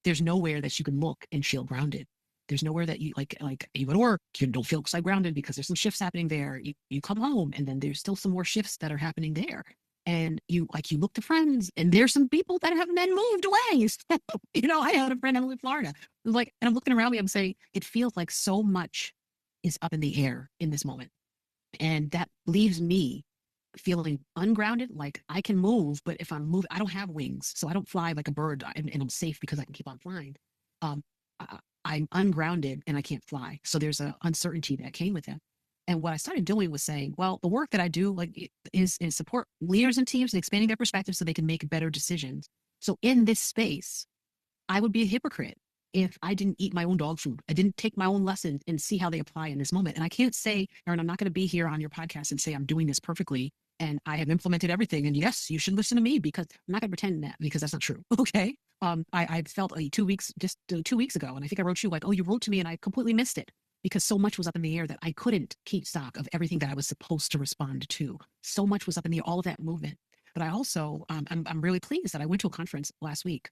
there's nowhere that you can look and feel grounded. There's nowhere that you like you go to work, you don't feel so grounded because there's some shifts happening there. You come home and then there's still some more shifts that are happening there. And you look to friends and there's some people that have then moved away. So, I had a friend in Florida. Like, and I'm looking around me, I'm saying, it feels like so much is up in the air in this moment. And that leaves me feeling ungrounded, like I can move, but if I'm moving, I don't have wings, so I don't fly like a bird, and I'm safe because I can keep on flying. Um, I'm ungrounded and I can't fly, so there's an uncertainty that came with that. And what I started doing was saying, well, the work that I do is support leaders and teams and expanding their perspectives so they can make better decisions. So in this space, I would be a hypocrite if I didn't eat my own dog food. I didn't take my own lessons and see how they apply in this moment. And I can't say, Erin, I'm not going to be here on your podcast and say I'm doing this perfectly and I have implemented everything. And yes, you should listen to me because I'm not going to pretend that because that's not true. Okay. I felt 2 weeks, just 2 weeks ago, and I think I wrote you like, oh, you wrote to me and I completely missed it because so much was up in the air that I couldn't keep stock of everything that I was supposed to respond to. So much was up in the air, all of that movement. But I also, I'm really pleased that I went to a conference last week.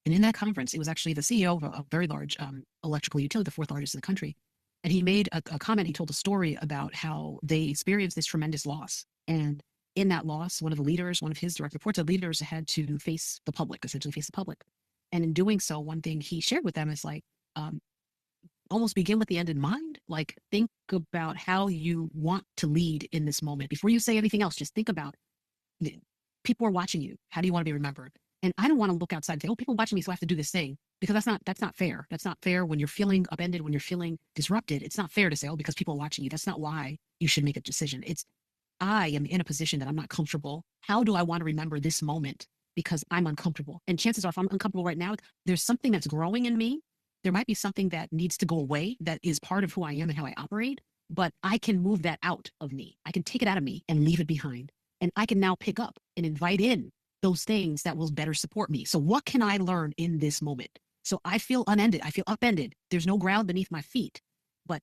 And in that conference, it was actually the CEO of a very large electrical utility, the fourth largest in the country. And he made a comment. He told a story about how they experienced this tremendous loss. And in that loss, one of the leaders, one of his direct reports, the leaders had to face the public, essentially face the public. And in doing so, one thing he shared with them is like, almost begin with the end in mind. Like, think about how you want to lead in this moment. Before you say anything else, just think about people are watching you. How do you want to be remembered? And I don't want to look outside and say, oh, people watching me, so I have to do this thing, because that's not fair. That's not fair when you're feeling upended, when you're feeling disrupted. It's not fair to say, oh, because people are watching you. That's not why you should make a decision. It's, I am in a position that I'm not comfortable. How do I want to remember this moment? Because I'm uncomfortable. And chances are, if I'm uncomfortable right now, there's something that's growing in me. There might be something that needs to go away that is part of who I am and how I operate, but I can move that out of me. I can take it out of me and leave it behind. And I can now pick up and invite in those things that will better support me. So what can I learn in this moment? So I feel unended. I feel upended. There's no ground beneath my feet, but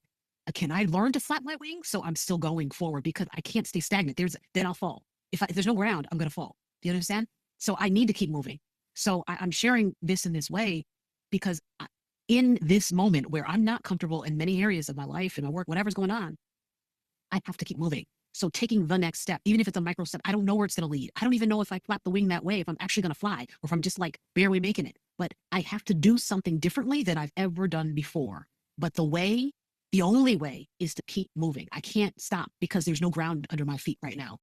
can I learn to flap my wings? So I'm still going forward because I can't stay stagnant. Then I'll fall. If there's no ground, I'm going to fall. Do you understand? So I need to keep moving. So I'm sharing this in this way because in this moment where I'm not comfortable in many areas of my life and my work, whatever's going on, I have to keep moving. So taking the next step, even if it's a micro step, I don't know where it's going to lead. I don't even know if I flap the wing that way, if I'm actually going to fly, or if I'm just like barely making it. But I have to do something differently than I've ever done before. But the only way is to keep moving. I can't stop because there's no ground under my feet right now.